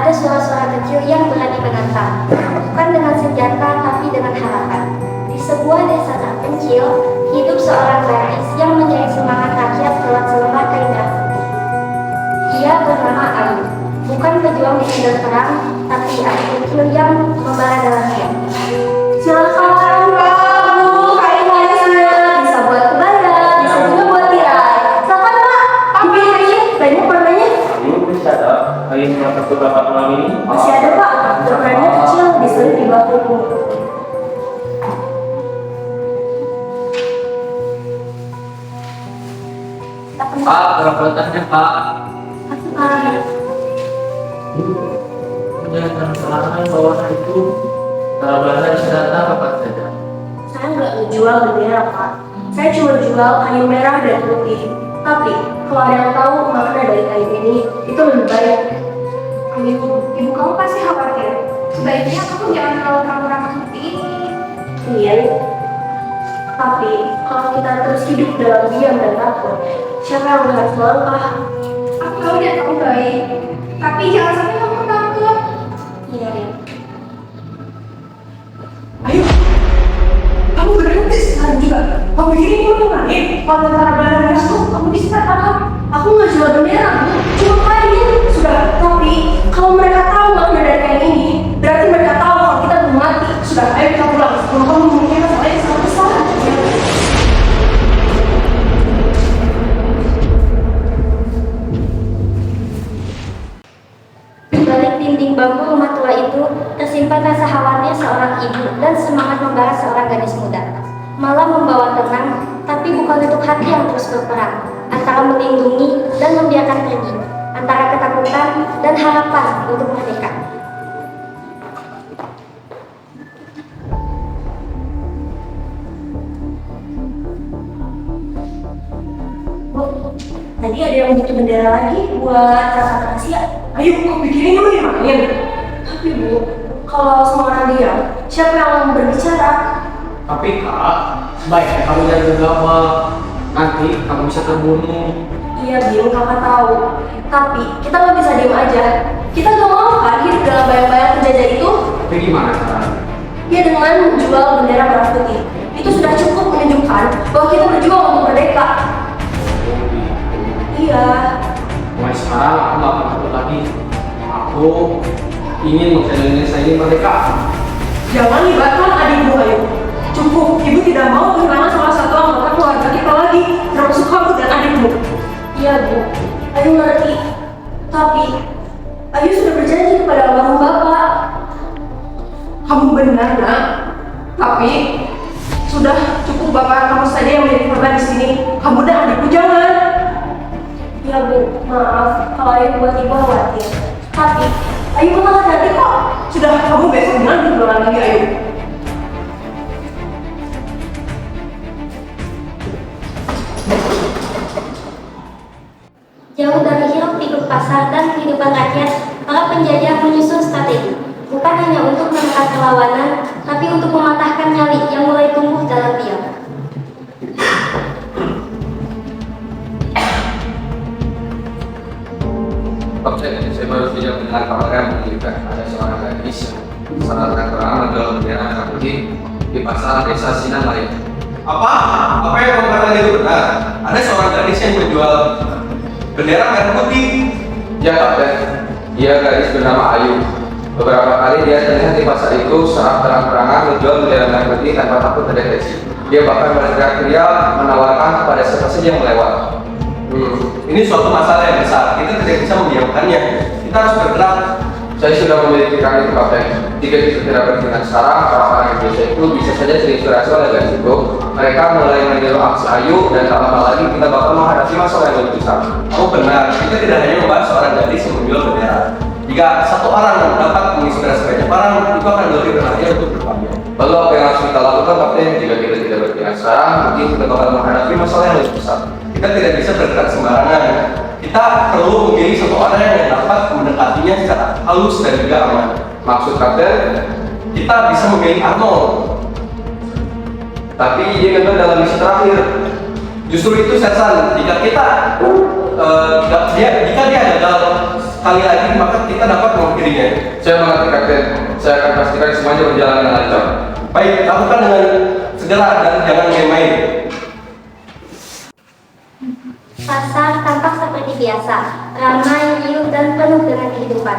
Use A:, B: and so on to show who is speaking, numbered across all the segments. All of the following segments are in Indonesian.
A: ada suara-suara kecil yang berani menantang, bukan dengan senjata tapi dengan harapan. Di sebuah desa terpencil, hidup seorang gadis yang menjadi semangat rakyat lewat selembar kain batik. Dia bernama Ayu, bukan pejuang di medan perang, tapi anak kecil yang membara dalamnya. Silakan Pak, Bu, kainnya bisa buat kebaya, bisa juga buat tirai. Silakan Pak, dipilih aja, banyak warnanya.
B: Bisa dong, kain yang berapa malam ini?
A: Masih ada Pak, ukurannya kecil, diselit di bawah punggung.
B: Pak, berapa letaknya Pak?
A: Satu Pak.
B: Jangan terang-terangan bahwa itu kalau Belanda bisa datang apa saja.
A: Saya nggak ngejual bendera Pak, saya cuma jual kain merah dan putih. Tapi kalau ada yang tahu makna dari kain ini, itu lebih baik.
C: Ibu kamu pasti khawatir. Sebaiknya kamu jangan terlalu ramah seperti ini.
A: Iya. Tapi kalau kita terus hidup dalam diam dan takut, siapa yang harus melangkah?
C: Aku tahu dia kamu baik, tapi jangan sampai kamu takut.
A: Iya, Rin.
D: Ayo, kamu berhenti sekarang juga. Kamu pikir ini mau main? Kalau tentara Belanda masuk, kamu bisa tangkap.
A: Aku nggak jual bendera, Bu. Cuma kain.
D: Sudah, tapi kalau mereka tahu makna dari kain ini, berarti mereka tahu kalau kita belum mati. Sudah, ayo kita pulang. Kalau kamu memikirkan masalah yang sangat besar.
A: Di balik dinding bambu rumah tua itu tersimpan rasa khawatir seorang ibu dan semangat membara seorang gadis muda. Malam membawa tenang, tapi bukan untuk hati yang terus berperang, antara melindungi dan membiarkan pergi, antara ketakutan dan harapan untuk merdeka.
D: Bu, tadi ada yang butuh bendera lagi buat rasa rahasia. Ayo, kamu pikir ini mau dimainin? Tapi Bu, kalau semua orang diam, siapa yang berbicara?
B: Tapi Kak, sebaiknya kamu jangan gegabah. Nanti kamu bisa terbunuh.
D: Iya, Bim, kakak tahu. Tapi kita nggak bisa diam aja. Kita gak mau kan hidup dalam bayang-bayang penjajah itu.
B: Tapi gimana caranya?
D: Ya dengan menjual bendera merah putih. Itu sudah cukup menunjukkan bahwa kita berjuang untuk merdeka. Iya.
B: Mulai sekarang aku gak akan takut lagi. Aku ingin bangsa Indonesia ini merdeka.
D: Jangan libatkan adikmu, Ayu. Cukup, ibu tidak mau kehilangan salah satu anggota keluarga kita lagi, termasuk kamu dan adikmu. Iya, Bu. Ayu ngerti. Tapi, Ayu sudah berjanji kepada almarhum Bapak. Kamu benar, Nak. Tapi, sudah cukup Bapak kamu saja yang menjadi korban di sini. Kamu dan adikku jangan. Ya, Bu. Maaf kalau Ayu buat ibu khawatir. Tapi, Ayu bakal hati kok. Sudah, kamu besok jangan berulang lagi, Ayu.
A: Jauh dari hiruk pikuk pasar dan kehidupan rakyat, para penjajah menyusun strategi, bukan hanya untuk menekan perlawanan, tapi untuk mematahkan nyali yang mulai tumbuh dalam diam.
E: Oke, saya baru saja mendengar kabar yang menunjukkan ada seorang gadis yang secara terang menjual bendera merah putih di pasar desa Sinanglaya.
F: Apa? Apa yang kamu katakan itu benar? Ada seorang gadis yang menjual bendera merah putih.
E: Ya, Kapten. Dia gadis bernama Ayu. Beberapa kali dia terlihat di pasar itu secara terang-terangan menjual bendera merah putih tanpa takut terdeteksi. Dia bahkan berteriak-teriak menawarkan kepada siapa saja yang melewat.
F: Ini suatu masalah yang besar. Kita tidak bisa memdiamkannya. Kita harus bergerak.
E: Saya sudah memikirkan itu, Kapten. Jika kita tidak bertindak sekarang, orang-orang Indonesia itu bisa saja terinspirasi oleh gadis itu. Mereka mulai meniru aksi Ayu dan tak lama lagi kita bakal menghadapi masalah yang lebih besar.
F: Kamu benar. Kita tidak hanya membahas seorang gadis yang menjual bendera. Jika satu orang dapat menginspirasi banyak orang, itu akan lebih berarti untuk berkembang.
E: Lalu apa yang harus kita lakukan, Kapten? Jika kita tidak bertindak sekarang, mungkin kita bakal menghadapi masalah yang lebih besar.
F: Kita tidak bisa bergerak sembarangan. Kita perlu memilih satu orang yang dapat mendekatinya secara halus dan juga aman.
E: Maksud Kapten?
F: Kita bisa memilih Arnold.
E: Tapi dia gagal dalam misi terakhir.
F: Justru itu Sersan, jika dia gagal, sekali lagi, maka kita dapat mengakhirinya.
E: Saya mengerti Kapten. Saya akan pastikan semuanya berjalan dengan lancar.
F: Baik, lakukan dengan segera dan jangan main-main.
A: Pasar tampak seperti biasa, ramai, riuh, dan penuh dengan kehidupan.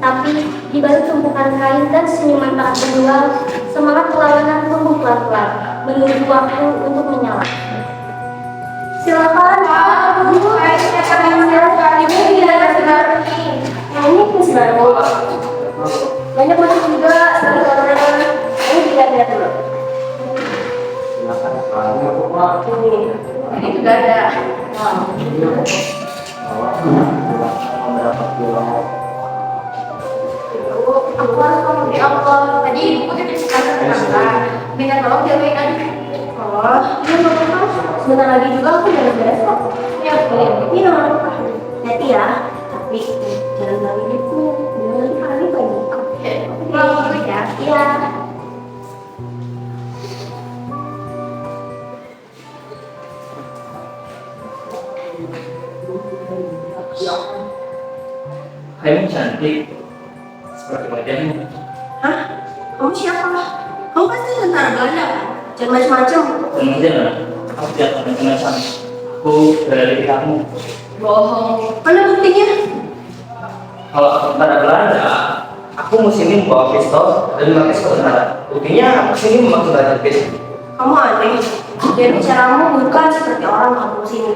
A: Tapi di balik tumpukan kain dan senyuman para penjual, semangat perlawanan tumbuh pelan-pelan, menunggu waktu untuk menyala. Silakan, Pak. Bu, siapa yang ini tidak ada segar. Yang ini masih baru. Banyak banget juga, sekali orang ini tidak dulu. Ini juga ada. Aku harus ngomong di Allah. Tadi ibuku dipercaya kenapa? Minta tolong jauhin aja. Oh, iya nggak apa-apa. Sebentar lagi juga aku udah beres kok. Ya, boleh. Iya nggak apa-apa. Hati ya. Tapi jangan lagi gitu. Jangan kali lagi. Oke. Pulang dulu ya. Iya.
G: Kamu cantik seperti wajahmu.
D: Hah? Kamu siapa? Kamu pasti tentara Belanda kan? Jangan macam-macam.
G: Tenang aja lah, aku tidak akan macam-macam. Aku berada di pihakmu.
D: Bohong. Mana buktinya?
G: Kalau aku tentara Belanda, aku musim ini membawa pistol dan memakai sepatu tentara. Buktinya aku sini memakai senjata pistol.
D: Kamu aneh. Dan bicaramu bukan seperti orang kampung sini.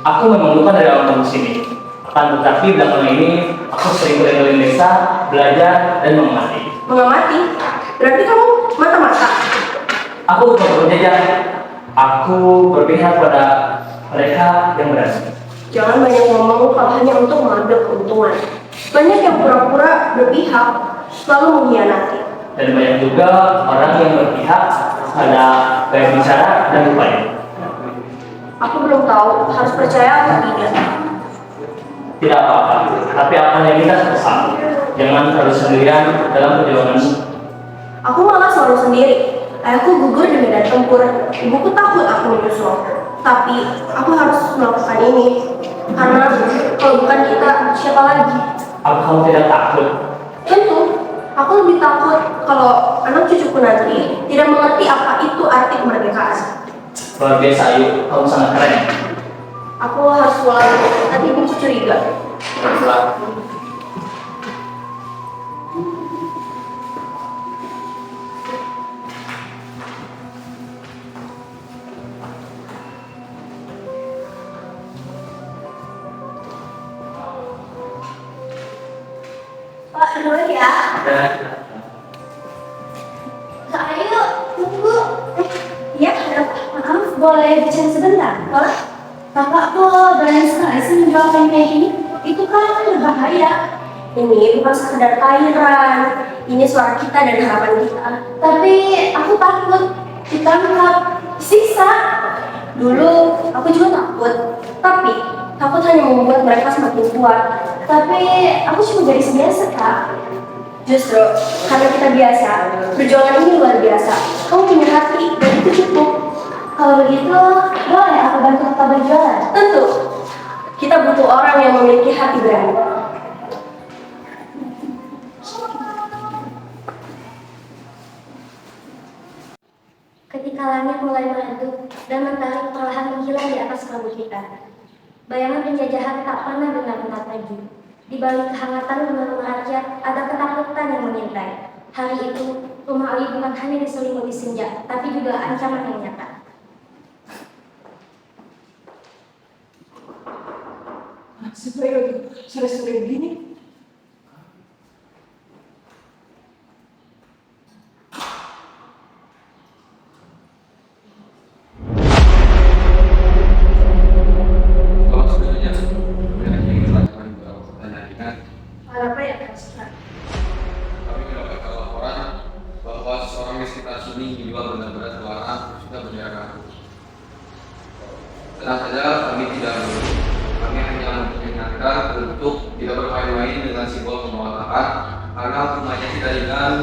G: Aku memang bukan dari orang kampung sini. Akan tetapi belakangan ini aku sering keliling desa, belajar dan mengamati.
D: Mengamati? Berarti kamu mata-mata?
G: Aku bukan berjajah. Aku berpihak pada mereka yang berani.
D: Jangan banyak ngomong kalau hanya untuk mengambil keuntungan. Banyak yang pura-pura berpihak, lalu mengkhianati.
G: Dan banyak juga orang yang berpihak pada gaya bicara dan upaya.
D: Aku belum tahu harus percaya atau tidak.
G: Tidak apa-apa, tapi akan yang kita satu. Jangan terlalu sendirian dalam perjuanganmu.
D: Aku malah selalu sendiri. Ayahku gugur di medan tempur. Ibuku takut aku menyusul. Tapi aku harus melakukan ini. Karena kalau bukan kita, siapa lagi?
G: Apa kamu tidak takut?
D: Tentu, aku lebih takut kalau anak cucuku nanti tidak mengerti apa itu arti kemerdekaan.
G: Luar biasa, Ayu. Kamu sangat keren.
D: Aku harus pulang, nanti ibuku curiga.
G: Baiklah.
A: Pak, dulu ya.
G: Dan
A: Kak Ayu, tunggu. Iya, ada apa? Maaf, boleh bicara sebentar? Boleh? Kakak kok berani sekali sih menjual kain kayak gini? Itu kan berbahaya.
D: Ini bukan sekedar kairan, ini suara kita dan harapan kita.
A: Tapi aku takut ditangkap, disiksa.
D: Dulu aku juga takut, tapi takut hanya membuat mereka semakin kuat.
A: Tapi aku cuma gadis biasa, Kak.
D: Justru karena kita biasa, perjuangan ini luar biasa. Kamu punya hati dan itu cukup.
A: Kalau begitu, boleh aku bantu kakak berjualan?
D: Tentu, kita butuh orang yang memiliki hati berani.
A: Ketika langit mulai meredup dan mentari perlahan menghilang di atas kabut kita, bayangan penjajahan tak pernah benar-benar pergi. Di balik kehangatan rumah-rumah rakyat, ada ketakutan yang mengintai. Hari itu, rumah Ali bukan hanya diselimuti senja, tapi juga ancaman yang nyata.
D: Supaya sore-sore begini.
E: Kalau sebenarnya ingin melakukan beberapa pertanyaan,
D: Apa ya, Kak Sitra?
E: kami mendapatkan laporan bahwa seorang di sekitar sini menjual benda-benda terlarang sudah bendera baru. Tenang saja, kami tidak menuduh. Kami hanya mengingatkan untuk tidak bermain-main dengan simbol pemberontakan karena hukumannya tidak ringan,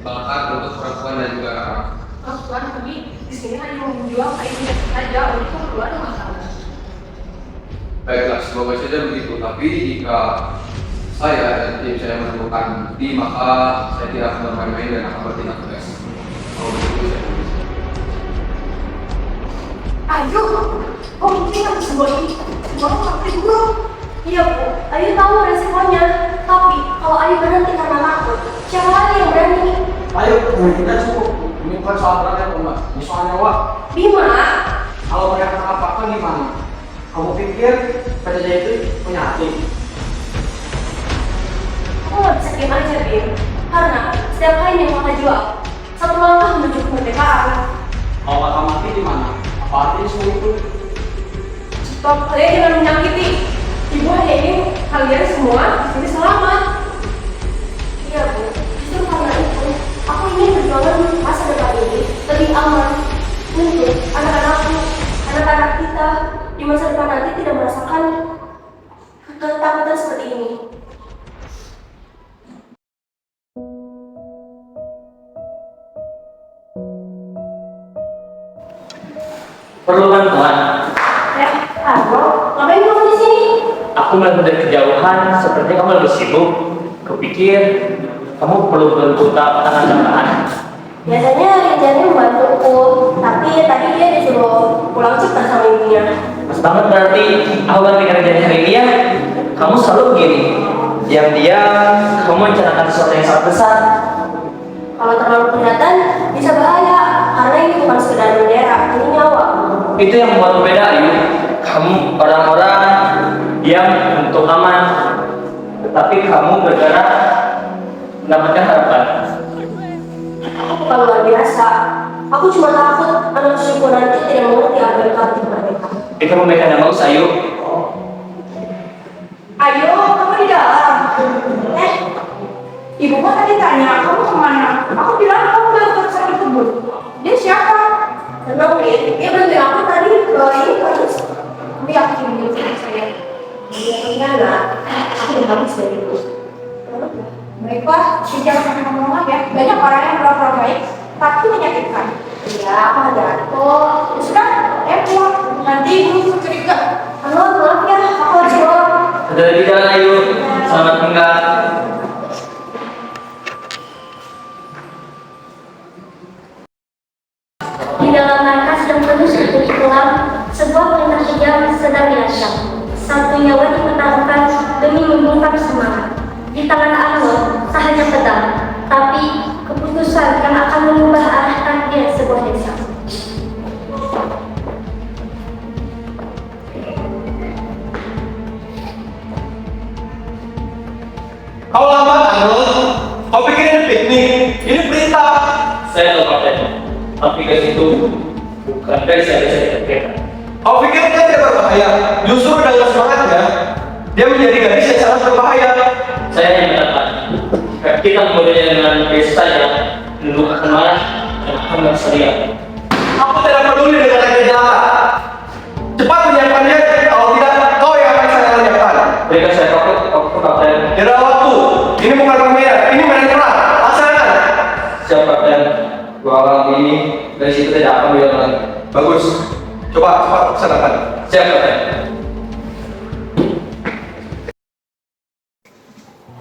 E: bahkan untuk perempuan dan juga anak.
C: Oh Tuhan, kami di sini hanya menjual kain biasa saja untuk keperluan rumah tangga.
E: Baiklah, semoga saja begitu. Tapi jika saya dan tim saya menemukan bukti, maka saya tidak akan bermain-main dan akan bertindak tegas. Kalau begitu saya permisi.
C: Ayo, kok mungkin aku semua ini? Semua ngerti dulu.
D: Iya Bu, Ayu tahu resikonya. Tapi kalau Ayu berhenti karena takut, siapa lagi yang berani?
B: Ayo, kita cukup. Ini bukan soal berat Mbak. Ini soal nyawa.
D: Bima,
B: Kalau mereka apa-apa gimana? Kamu pikir PTJ itu punya hati?
D: aku nggak bisa diam aja Bim. Karena setiap kain yang kakak jual, satu langkah menuju kemerdekaan.
B: Kalau kakak mati di mana? Apa artinya semua itu?
D: Stop kalian jangan menyakiti. Ibu hanya ingin kalian semua di sini selamat. Iya Bu, justru karena itu aku ingin perjuangan masa depan ini lebih aman untuk anak-anakku, anak-anak kita di masa depan nanti tidak merasakan ketakutan seperti ini.
G: Perlu bantuan?
D: Halo, ngapain kamu di sini?
G: Aku melihat dari kejauhan, sepertinya kamu lebih sibuk. Kupikir kamu perlu bantu tangan-tangan.
D: Biasanya kerjanya membantuku, tapi tadi dia disuruh pulang cepat sama ibunya.
G: Mas banget berarti aku ganti kerjanya hari ini ya. Kamu selalu begini. Yang dia, kamu merencanakan sesuatu yang sangat besar.
D: Kalau terlalu kelihatan bisa bahaya, karena ini bukan sekedar bendera, ini nyawa.
G: Itu yang membuat beda, Ayu. Kamu orang-orang diam untuk aman, tetapi kamu bergerak mendapatkan harapan.
D: Aku bukan luar biasa. Aku cuma takut anak cucuku nanti tidak mengerti apa yang arti mereka.
G: Itu pemikiran yang bagus, Ayu.
C: Ayo, kamu di dalam. Ibu gua tadi tanya, kamu kemana? Aku bilang kamu udah kerja di kebun. Dia siapa?
D: Tenang, Rin. Dia bantu aku tadi bawa ini terus.
C: Aku yakin dia sama saya.
D: Dia pengkhianat. Aku udah habis dari itu.
C: Baiklah, jangan sampai ngomong ya. Banyak orang yang pura-pura baik, tapi menyakitkan.
D: Iya, aku ada kok.
C: Ya sudah, pulang. Nanti ibu curiga.
D: Halo, maaf ya, aku harus pulang.
G: Sudah di jalan, Ayu. Selamat tinggal.
A: Di dalam markas yang penuh seperti kelam, sebuah perintah kejam sedang dirancang. Satu nyawa dipertaruhkan demi membungkam semangat. Di tangan Allah, tak hanya pedang, tapi keputusan yang akan mengubah arah takdir sebuah desa.
F: Kau lambat, Arnold. Kau pikir ini piknik? Ini perintah.
G: Saya tahu Kapten, tapi guys itu bukan guys yang bisa dikatakan.
F: Kau pikir dia tidak berbahaya? Justru dengan semangatnya, dia menjadi gadis yang sangat berbahaya.
G: Saya yang mengatakan, jika kita memulainya dengan guys saja, dulu akan marah dan akan berseria.
F: Aku tidak peduli dengan rakyat jahat. Cepat menyiapkan dia, kalau tidak, kau yang akan saya menyiapkan.
G: Berikan saya waktu Kapten.
F: Tidak ada waktu. Ini bukan permainan, ini main perang. Laksanakan.
G: Siap Kapten. Dua malam ini dari situ tidak akan beliau lagi.
F: Bagus. Coba cepat laksanakan.
G: Siap Kapten.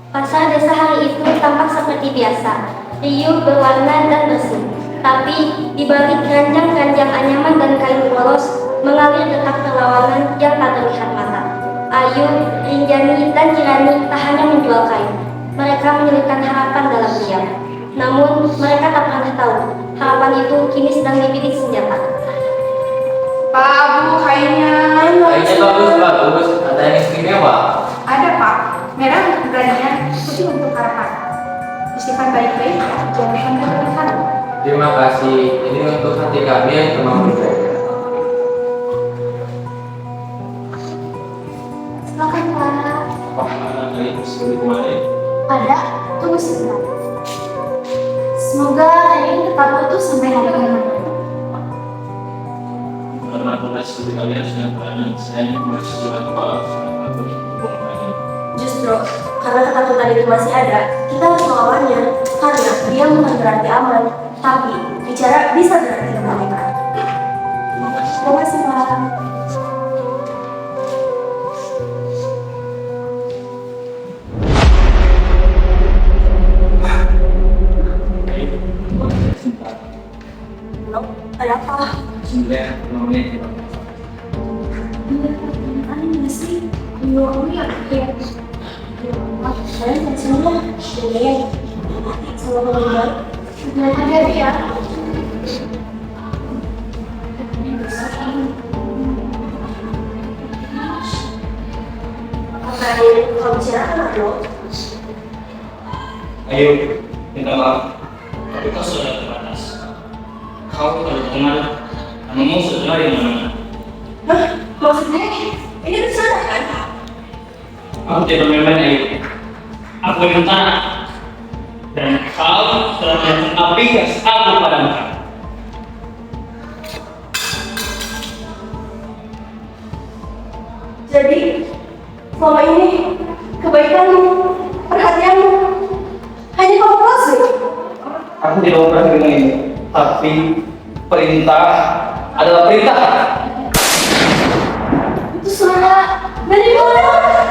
A: Pasar desa hari itu tampak seperti biasa, riuh, berwarna dan bersih. Tapi di balik keranjang-keranjang anyaman dan kain polos mengalir detak perlawanan yang tak terlihat mata. Ayu, Rinjani, dan Kirani tak hanya menjual kain. Mereka menyelipkan harapan dalam diam. Namun mereka tak pernah tahu harapan itu kini sedang dibidik senjata.
C: Pak, Bu, kainnya.
G: Kayaknya bagus. Ada yang istimewa.
C: Ada, Pak. Merah untuk keberanian, putih untuk harapan. Disimpan baik-baik, jangan sampai terlihat.
E: Terima kasih. Ini untuk hati kami yang telah berbeda.
A: Silakan Pak.
G: Kemarin.
A: Ada, tunggu sebentar. Semoga kain ini tetap utuh sampai hari kemenangan.
G: Karena tugas seperti kalian sudah berani, saya masih sudah kepala.
D: Justru karena ketakutan itu masih ada, kita harus melawannya. Karena dia bukan berarti aman, tapi bicara bisa berarti kemerdekaan. Terima kasih Pak. sama teman-teman.
C: Hati-hati ya.
D: Apa ini kalau bicara anak lo?
G: Ayo, minta maaf. Tapi kau sudah terbatas. Kau kalau dengar, namamu sudah di mana?
D: Hah? Maksudnya? Ini rencana kan?
G: Aku tidak main-main, Ayu. Aku minta dan kau telah melihat api yang aku padamkan.
D: Jadi, selama ini kebaikanmu, perhatianmu, hanya kamu kasih.
G: Aku tidak berani dengan ini, tapi perintah adalah perintah.
D: Itu suara dari mana?